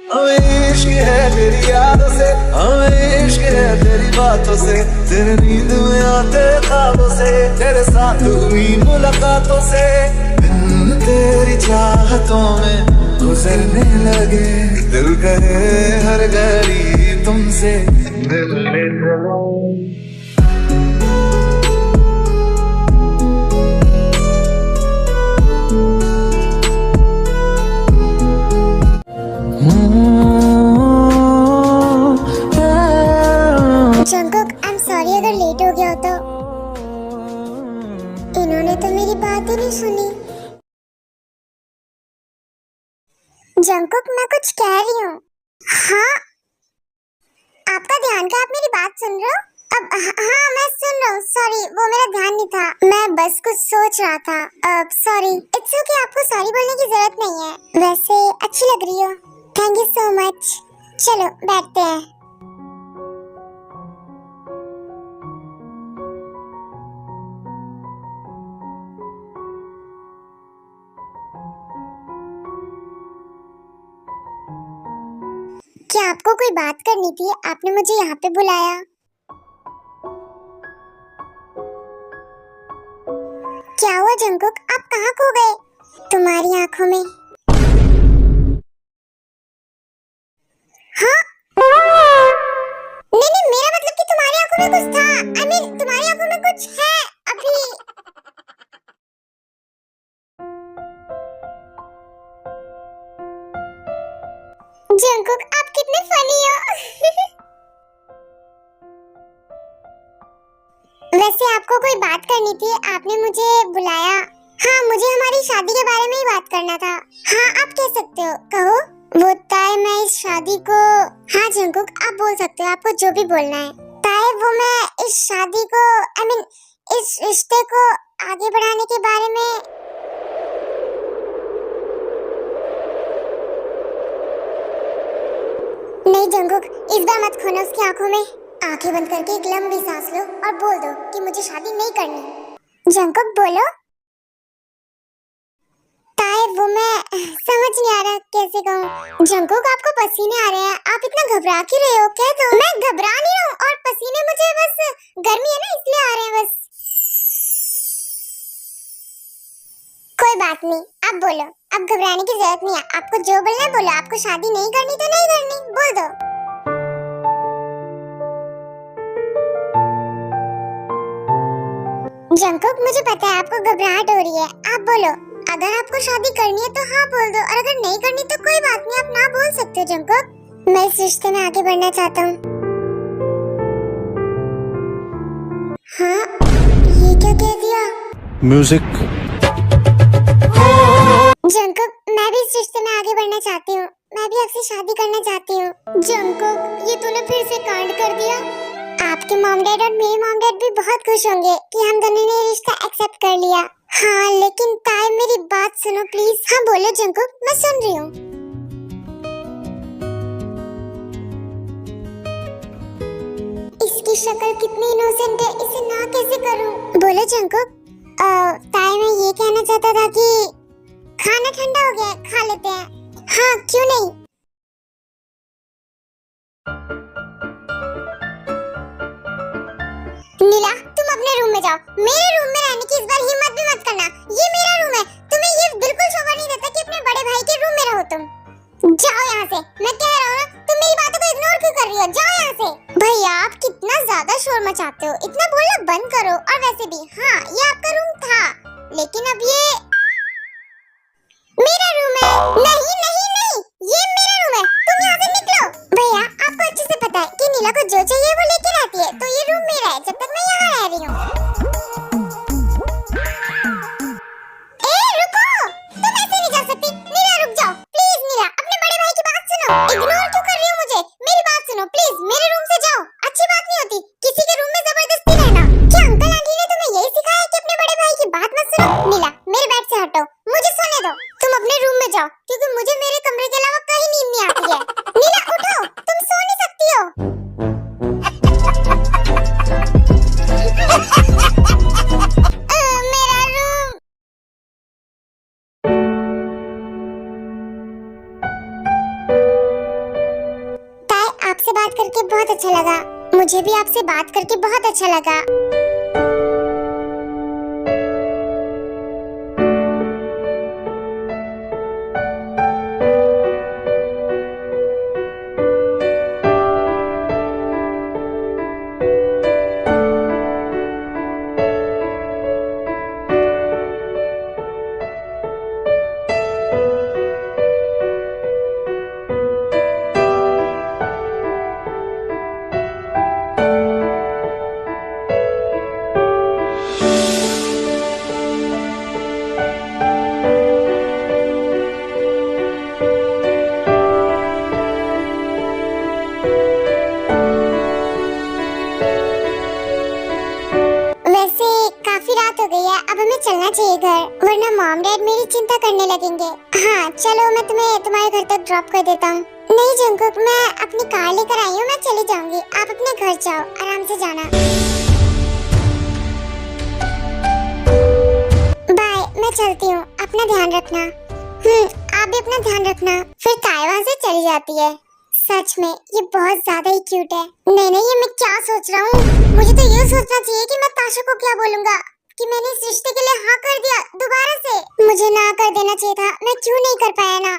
हमें इश्क है तेरी यादों से, हमें इश्क है तेरी बातों से, तेरे नींद में आते ख्वाबों से, तेरे साथ हुई मुलाकातों से, दिन तेरी चाहतों में गुजरने लगे, दिल करे हर घड़ी तुमसे मिलने चलो। जंकुक, आई एम सॉरी अगर लेट हो गया हो तो। इन्होंने तो मेरी बात ही नहीं सुनी। जंकुक, मैं कुछ कह रही हूँ। हाँ, आपका ध्यान का, आप मेरी बात सुन रहे हो? अब हाँ, मैं सुन रहा हूँ। सॉरी, वो मेरा ध्यान नहीं था, मैं बस कुछ सोच रहा था। सॉरी। इट्स ओके, आपको सॉरी बोलने की जरूरत नहीं है। वैसे अच्छी लग रही हो। Thank you so much. चलो बैठते हैं। क्या आपको कोई बात करनी थी? आपने मुझे यहाँ पे बुलाया। क्या हुआ जंकुक, आप कहाँ खो गए? तुम्हारी आंखों में। हाँ? नहीं नहीं, मेरा मतलब कि तुम्हारी आंखों में कुछ था। I mean, तुम्हारी आंखों में कुछ है अभी। जंकुक, आप कितने फनी हो। वैसे आपको कोई बात करनी थी, आपने मुझे बुलाया। हाँ, मुझे हमारी शादी के बारे में ही बात करना था। हाँ, आप कह सकते हो, कहो। वो ताए, मैं इस शादी को। हाँ जंकुक, आप बोल सकते हो, आपको जो भी बोलना है। ताए, वो मैं इस शादी को, I mean, इस रिश्ते को आगे बढ़ाने के बारे में। नहीं जंकुक, इस बार मत खोना उसकी आंखों में। आंखें बंद करके एक लंबी सांस लो और बोल दो कि मुझे शादी नहीं करनी। जंकुक बोलो। ताए, वो मैं समझ नहीं आ रहा कैसे कहूँ। जंकुक, आपको पसीने आ रहे हैं, आप इतना घबरा क्यों रहे हो? कह दो। मैं घबरा नहीं रहा हूँ, और पसीने मुझे बस गर्मी है ना, इसलिए आ रहे हैं बस। कोई बात नहीं, आप बोलो। अब घबराने की जरूरत नहीं है, आपको जो बोलना है बोलो। आपको शादी नहीं करनी तो नहीं करनी, बोल दो। जंकुक, मुझे पता है आपको घबराहट हो रही है, आप बोलो। अगर आपको शादी करनी है तो हाँ बोल दो, और अगर नहीं करनी तो कोई बात नहीं, आप ना बोल सकते हो। जंकुक, मैं इस रिश्ते में आगे बढ़ना चाहता हूँ। हाँ, ये क्या कह दिया? म्यूजिक। जंकुक, मैं भी इस रिश्ते में आगे बढ़ना चाहती हूँ। मैं भी आपसे शादी करना चाहती हूँ। जंकुक, ये तूने फिर से कांड कर दिया। आपके मॉम डैड और मेरे मॉम डैड भी बहुत खुश होंगे कि हम दोनों ने रिश्ता एक्सेप्ट कर लिया। हाँ, लेकिन ताई, मेरी बात सुनो प्लीज। हाँ बोलो जंकुक, मैं सुन रही हूँ। इसकी शक्ल कितनी इनोसेंट है, इसे ना कैसे करूँ? बोलो जंकुक। ताई, मैं ये कहना चाहता था कि खाना ठंडा हो गया है, खा लेते हैं। हाँ, क्यों नहीं। नीला, तुम अपने रूम में जाओ। मेरे रूम में रहने की इस बार हिम्मत भी मत करना। ये मेरा रूम है, तुम्हें ये बिल्कुल शोभा नहीं देता कि अपने बड़े भाई के रूम में रहो तुम। जाओ यहाँ से, मैं कह रहा हूँ ना, तुम मेरी बातों को इग्नोर क्यों कर रही हो? जाओ यहाँ से। भैया, आप कितना ज्यादा शोर मचाते हो, इतना बोलना बंद करो। और वैसे भी हाँ, ये आपका रूम था, लेकिन अब ये मेरा रूम है। नहीं नहीं नहीं, ये मेरा रूम है, तुम यहाँ से निकलो। भैया, आपको अच्छे से पता है कि नीला को जो चाहिए वो लेके रहती है, तो ये रूम मेरा है जब तक मैं यहाँ रह रही हूँ। ए रुको, तुम ऐसे नहीं जा सकती। नीला रुक जाओ प्लीज। नीला, अपने बड़े भाई की बात सुनो। इग्नोर क्यों कर रही हो मुझे? मेरी बात सुनो प्लीज, मेरे रूम से जाओ। अच्छी बात नहीं होती किसी के रूम में जबरदस्ती रहना। क्या अंकल आंटी ने तुम्हें यही सिखाया कि अपने बड़े भाई की बात मत सुनो? नीला, मेरे बेड से हटो, मुझे सोने दो। तुम अपने रूम में जाओ, क्योंकि मुझे मेरे कमरे के अलावा कहीं नींद नहीं आती है। नीला उठो, तुम सो नहीं सकती हो। मेरा रूम। करके बहुत अच्छा लगा। मुझे भी आपसे बात करके बहुत अच्छा लगा। वैसे काफी रात हो गई है, अब हमें चलना चाहिए घर, वरना मॉम डैड मेरी चिंता करने लगेंगे। हाँ चलो, मैं तुम्हें तुम्हारे घर तक ड्रॉप कर देता हूँ। नहीं जंगकुक, मैं अपनी कार लेकर आई हूँ, मैं चली जाऊंगी, आप अपने घर जाओ, आराम से जाना। बाय, मैं चलती हूँ, अपना ध्यान रखना। आप भी अपना ध्यान रखना। फिर काय वहाँ से चली जाती है। सच में ये बहुत ज्यादा ही क्यूट है। नहीं नहीं, ये मैं क्या सोच रहा हूँ, मुझे तो ये सोचना चाहिए कि मैं ताशा को क्या बोलूंगा कि मैंने इस रिश्ते के लिए हाँ कर दिया दोबारा से। मुझे ना कर देना चाहिए था, मैं क्यों नहीं कर पाया ना।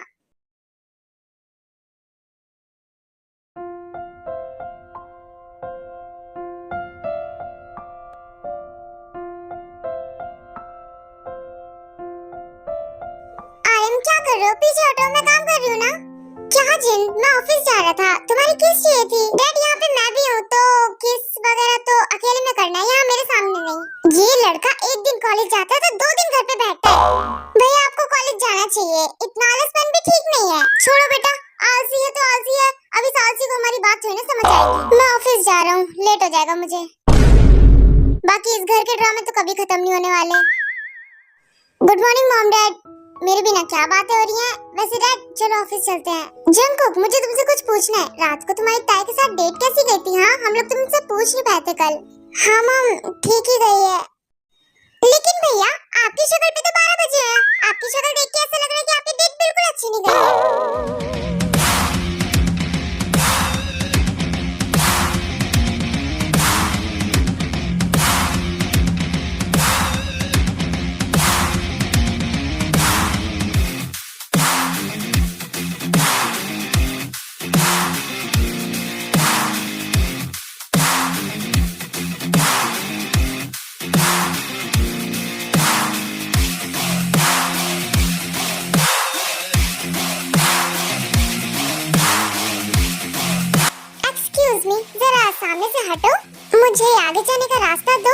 आर्यन क्या कर रहे हो, पीछे हटो, मैं काम कर रही हूँ ना। क्या जिन, मैं ऑफिस जा रहा था, तुम्हारी किस चाहिए थी? डैड यहाँ पे मैं भी हूँ, तो किस वगैरह तो अकेले में करना है, यहाँ मेरे सामने नहीं। ये लड़का एक दिन कॉलेज जाता है तो 2 दिन घर पे बैठता है। भैया आपको कॉलेज जाना चाहिए, इतना आलसपन भी ठीक नहीं है। छोड़ो बेटा, आलसी है तो आलसी है, अब इस आलसी को हमारी बात थोड़ी ना समझ आएगी। मैं ऑफिस जा रहा हूँ, लेट हो जाएगा मुझे। बाकी इस घर के ड्रामे तो कभी खत्म नहीं होने वाले। Good morning mom dad. मेरे बिना क्या बातें हो रही हैं? वैसे डैड चलो ऑफिस चलते हैं। जंगकुक, मुझे तुमसे कुछ पूछना है, रात को तुम्हारी ताई के साथ डेट कैसी गई थी? हाँ हम लोग तुमसे पूछ नहीं पाए थे कल। हाँ मॉम, ठीक ही गई है। लेकिन भैया आपकी शक्ल पे तो 12 बजे हैं, आपकी शक्ल देख के ऐसा लग रहा है कि आपकी डेट बिल्कुल अच्छी नहीं गई। जरा सामने से हटो, मुझे आगे जाने का रास्ता दो।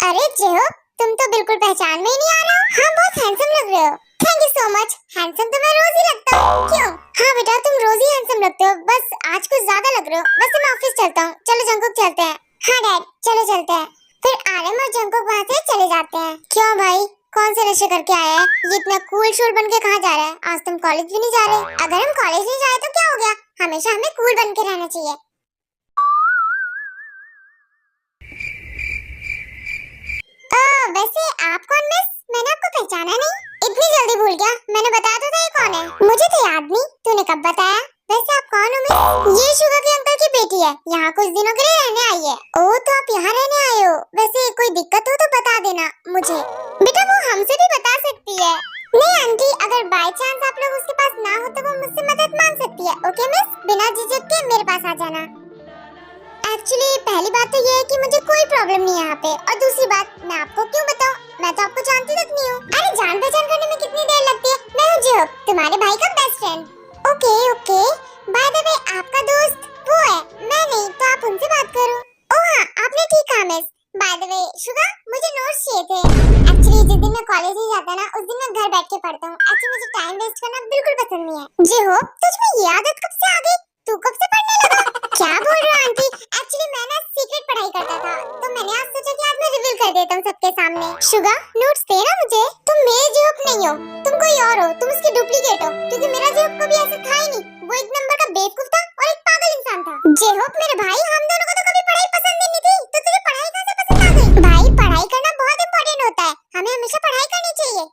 अरे जेहो, तुम तो बिल्कुल पहचान में ही नहीं आ रहे हो। हाँ बहुत हैंडसम लग रहे हो। Thank you so much. Handsome तो मैं रोज ही लगता हूँ। क्यों? हाँ बेटा तुम रोज ही हैंडसम लगते हो, बस आज कुछ ज्यादा लग रहे हो। वैसे मैं ऑफिस चलता हूँ, चलो जंगकुक चलते हैं। हाँ डैड चलो चलते हैं। फिर आर्यन और जंगकुक वहाँ से चले जाते हैं। क्यों भाई, कौन से नशे करके आया है? ये इतना कूल शूल बन के कहाँ जा रहा है? आज तुम कॉलेज भी नहीं जा रहे। अगर हम कॉलेज नहीं जाए तो क्या हो गया, हमेशा हमें कूल बन के रहना चाहिए। वैसे आप कौन मिस? मैंने आपको पहचाना नहीं। इतनी जल्दी भूल गया? मैंने बताया तो था ये कौन है। मुझे तो याद नहीं, तूने कब बताया? वैसे आप कौन हो मिस? ये शुगर के अंकल की बेटी है, यहाँ कुछ दिनों के लिए रहने आई है। ओह तो आप यहाँ रहने आए हो। वैसे कोई दिक्कत हो तो बता देना मुझे। बेटा वो हमसे भी बता सकती है। नहीं आंटी, अगर बाय चांस आप लोग उसके पास ना हो तो वो मुझसे मदद मांग सकती है। ओके मिस, बिना झिझक के मेरे पास आ जाना। एक्चुअली पहली बात तो ये है कि मुझे कोई प्रॉब्लम नहीं है यहाँ पे, और दूसरी बात मैं आपको क्यों बताऊँ, मैं तो आपको जानती तक नहीं हूँ। अरे जान पहचान करने में कितनी देर लगती है। मैं हूँ जेहोक, तुम्हारे भाई का best friend. Okay okay, by the way आपका दोस्त वो है, मैं नहीं, तो आप उनसे बात करो। ओह हाँ आपने ठीक कहा miss. By the way Suga, मुझे नोट्स चाहिए थे। एक्चुअली जिस दिन मैं कॉलेज नहीं जाता ना, उस दिन मैं घर बैठ के पढ़ता हूँ। एक्चुअली मुझे टाइम वेस्ट करना बिल्कुल पसंद नहीं है। जेहोक तुझमें ये आदत कब से आ गई? तू कब से पढ़ने लगा? क्या बोल रहे हो आंटी? एक्चुअली मैं ना सीक्रेट पढ़ाई करता था, तो मैंने आज सोचा कि आज मैं रिवील कर देता हूँ सबके सामने। शुगा नोट्स दे ना मुझे। तुम मेरे जेहोक नहीं हो, तुम कोई और हो, तुम उसकी डुप्लीकेट हो, क्योंकि मेरा जेहोक कभी ऐसा था ही नहीं। वो एक नंबर का बेवकूफ था और एक पागल इंसान था। जेहोक मेरे भाई, हम दोनों को तो कभी पढ़ाई पसंद ही नहीं थी, तो तुझे पढ़ाई कैसे पसंद आ गई? भाई पढ़ाई करना बहुत इम्पोर्टेंट होता है, हमें हमेशा पढ़ाई करनी चाहिए।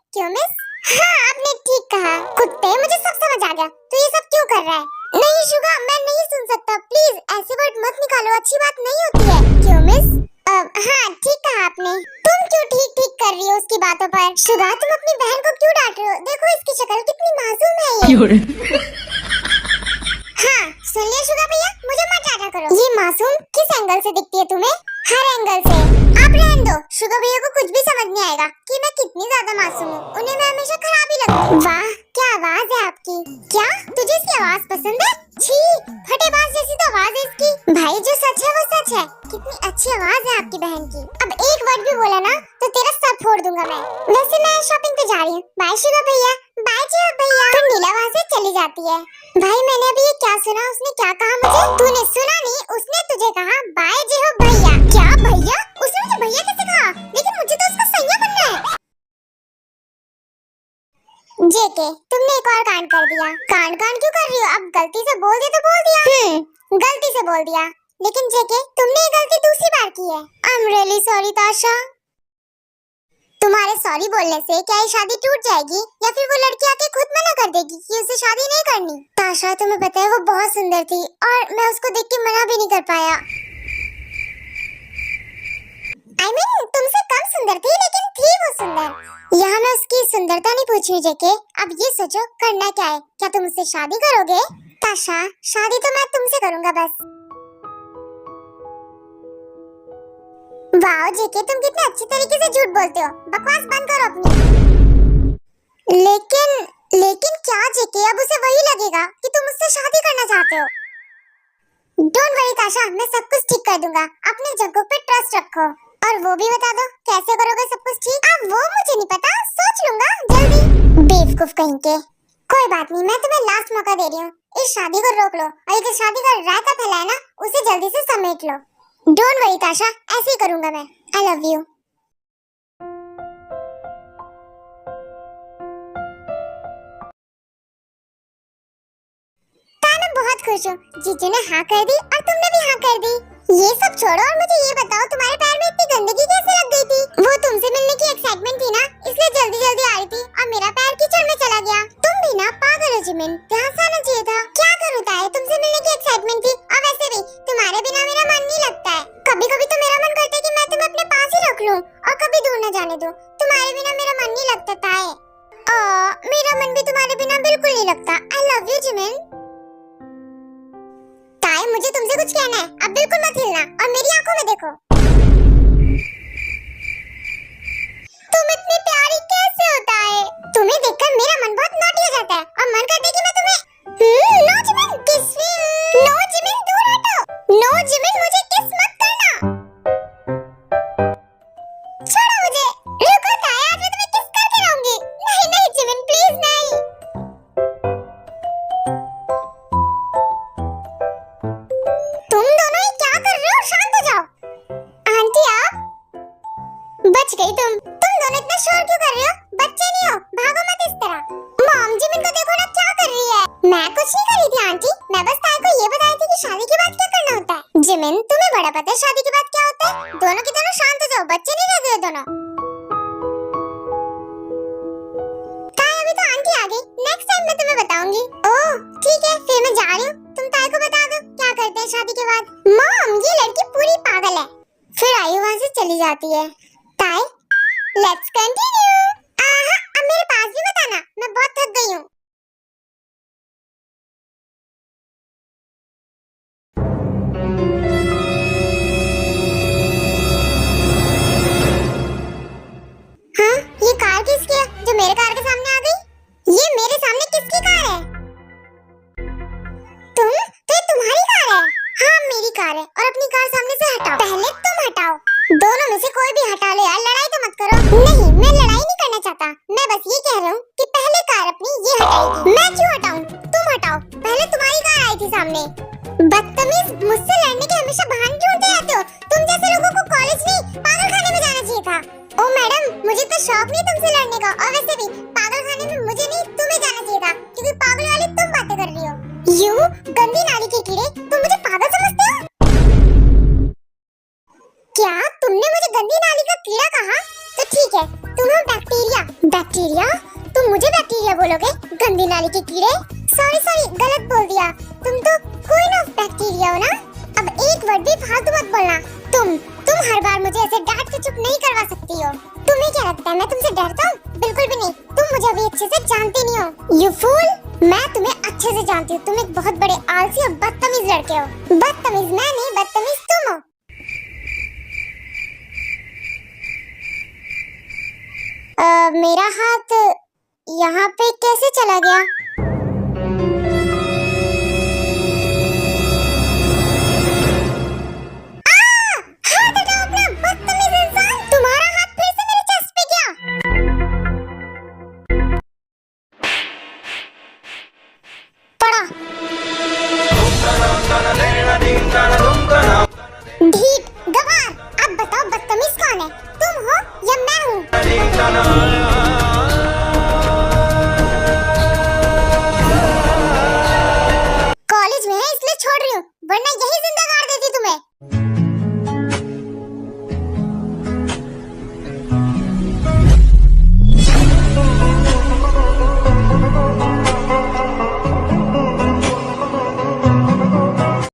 नहीं होती है। क्यों मिस? हाँ ठीक कहा आपने। तुम क्यों ठीक ठीक कर रही हो उसकी बातों पर? शुगा तुम अपनी बहन को क्यों डांट रही हो? देखो इसकी शक्ल कितनी मासूम है ये। हाँ सुन लिया शुगा भैया, मुझे मत डांटा करो। ये मासूम किस एंगल से दिखती है तुम्हें? हर एंगल से। आप रहने दो, शुगा भैया को कुछ भी समझ नहीं आएगा कि मैं कितनी ज्यादा मासूम हूँ। उन्हें मैं हमेशा खराब ही लगती हूँ। वाह क्या आवाज है आपकी। क्या तुझे इसकी आवाज पसंद है? छी फटेबाज जैसी तो आवाज है इसकी। भाई जो सच है वो सच है। कितनी अच्छी आवाज है आपकी बहन की। अब एक वर्ड भी बोला ना तो तेरा सर फोड़ दूंगा मैं। वैसे मैं शॉपिंग पे जा रही हूँ। बाय शुगा भैया। बाय जी भैया। तो नीला वहाँ से चली जाती है। भाई मैंने अभी ये क्या सुना? उसने क्या कहा मुझे? तूने सुना नहीं, उसने तुझे कहा बाय जी हो भैया। क्या भैया? उसने मुझे भैया कैसे कहा? लेकिन मुझे तो उसका सैया बनना है। जेके तुमने एक और कांड कर दिया। कांड क्यों कर रही हो? अब गलती से बोल दिया तो बोल दिया। गलती से बोल दिया, लेकिन जेके तुमने ये गलती दूसरी बार की है। आई एम रियली सॉरी ताशा। तुम्हारे सॉरी बोलने से क्या ये शादी टूट जाएगी या फिर वो लड़की आके खुद मना कर देगी कि उसे शादी नहीं करनी? ताशा तुम्हें पता है वो बहुत सुंदर थी और मैं उसको देख के मना भी नहीं कर पाया। I mean, तुमसे कम सुंदर थी लेकिन थी वो सुंदर। यहाँ मैं उसकी सुंदरता नहीं पूछ रही जेके। अब ये सोचो करना क्या है? क्या तुम उससे शादी करोगे? ताशा शादी तो मैं तुमसे करूंगा बस। वाह जेके तुम कितने अच्छी तरीके से झूठ बोलते हो। बकवास बंद करो अपनी। लेकिन क्या जेके अब उसे वही लगेगा कि तुम उससे शादी करना चाहते हो। डोंट वरी ताशा, मैं सब कुछ ठीक कर दूंगा। अपने जग्गू पे ट्रस्ट रखो। और वो भी बता दो कैसे करोगे सब कुछ ठीक? अब वो मुझे नहीं पता, सोच लूंगा जल्दी। बेवकूफ कहीं के। कोई बात नहीं, मैं तुम्हें लास्ट मौका दे रही हूँ। इस शादी को रोक लो और ये जो शादी का रायता फैला है ना उसे जल्दी से समेट लो। डोंट वरी ताशा, ऐसे ही करूंगा मैं। I love you. मैं बहुत खुश हूँ। जीजू ने हाँ कर दी और तुमने भी हाँ कर दी। ये सब छोड़ो और मुझे ये बताओ तुम्हारे पैर में इतनी गंदगी कैसे लग गई थी? वो तुमसे मिलने की एक्साइटमेंट थी ना, इसलिए जल्दी जल्दी आ रही थी और मेरा पैर कीचड़ में चला गया। तुम भी ना पागल हो जिमिन, ध्यान से आना चाहिए था। क्या करूँ ताए, तुमसे मिलने की एक्साइटमेंट थी और वैसे भी तुम्हारे बिना मेरा मन नहीं लगता है। कभी कभी तो मेरा मन करता है कि मैं तुम्हें अपने पास ही रख लूं और कभी दूर न जाने दूं। तुम्हारे बिना मेरा मन नहीं लगता ताए। मेरा मन भी तुम्हारे बिना बिल्कुल नहीं लगता। I love you Jimin. ताए मुझे तुमसे कुछ कहना है, अब बिल्कुल मत हिलना और मेरी आंखों में देखो। तुम इतनी प्यारी कैसे होता है? तुम्हें देखकर मेरा मन बहुत नॉटी हो जाता है और मन करता है कि मैं तुम्हें नो जिमिन किस नो जिमिन दूर हटो। नो जिमिन मुझे किस मत करना। छोड़ो मुझे। रुको ताए, आज मैं तुम्हें किस करके रहूंगी। नहीं नहीं जिमिन प्लीज नहीं। तुम दोनों ये क्या कर रहे हो? शांत हो जाओ। आंटी आप बच गई। तुम दोनों इतना शोर क्यों कर रहे हो? बच्चे नहीं हो, भागो मत इस तरह। मॉम जिमिन को देखो ना क्या कर रही है। मैं कुछ नहीं कर रही थी आंटी, मैं बस ताई को ये बताई थी कि शादी के बाद क्या करना होता है। जिमिन तुम्हें बड़ा पता है शादी के बाद क्या होता है। दोनों की दोनों शांत हो जाओ, बच्चे नहीं लगे हो दोनों। ताई अभी तो आंटी आ गई, नेक्स्ट टाइम मैं तुम्हें बताऊंगी। ओह ठीक है फिर मैं जा रही हूँ। तुम ताई को बता दो क्या करते हैं शादी के बाद। मॉम ये लड़की पूरी पागल है। फिर आयु वहाँ से चली जाती है। ताई लेट्स कंटिन्यू। अब मेरे पास भी मत आना, मैं बहुत थक गई हूँ। हाँ ये कार किसकी है जो मेरे कार के सामने आ गई? ये मेरे सामने किसकी कार है? तो ये तुम्हारी कार है? हाँ मेरी कार है और अपनी कार सामने से हटाओ। पहले तुम हटाओ। दोनों में से कोई भी हटा लो यार, लड़ाई तो मत करो। नहीं मैं लड़ाई नहीं करना चाहता, मैं बस ये कह रहा हूँ कि पहले कार अपनी ये हटाएगी। मैं क्यों हटाऊं? तुम हटाओ। पहले तुम्हारी कार आई थी सामने। बदतमीज, मुझसे लड़ने के हमेशा बहाने ढूंढते रहते हो। तुम जैसे लोगों को कॉलेज नहीं पागलखाने में जाना चाहिए था। ओ मैडम मुझे तो शौक नहीं तुमसे लड़ने का और वैसे भी पागलखाने में मुझे नहीं तुम्हें जाना चाहिए था क्योंकि पागल वाली तुम बातें कर रही हो। यू गंदी नाली के कीड़े, तुम मुझे पागल समझते हो? क्या तुमने मुझे गंदी नाली का कीड़ा कहा? तो ठीक है तुम हो बैक्टीरिया। बैक्टीरिया? तुम मुझे बैक्टीरिया बोलोगे? गंदी नाली के कीड़े। सॉरी गलत बोल दिया। तुम तो क्वीन ऑफ बैक्टीरिया हो ना। अब एक वर्ड भी फालतू मत बोलना। तुम हर बार मुझे ऐसे डांट के चुप नहीं करवा सकती हो। तुम्हें क्या लगता है मैं तुमसे डरता हूँ? बिल्कुल भी नहीं। तुम मुझे अभी अच्छे से जानती नहीं हो। यू फूल, मैं तुम्हें अच्छे से जानती हूँ। तुम एक बहुत बड़े आलसी और बदतमीज लड़के हो। बदतमीज मैं नहीं, बदतमीज तुम हो। मेरा हाथ यहाँ पे कैसे चला गया?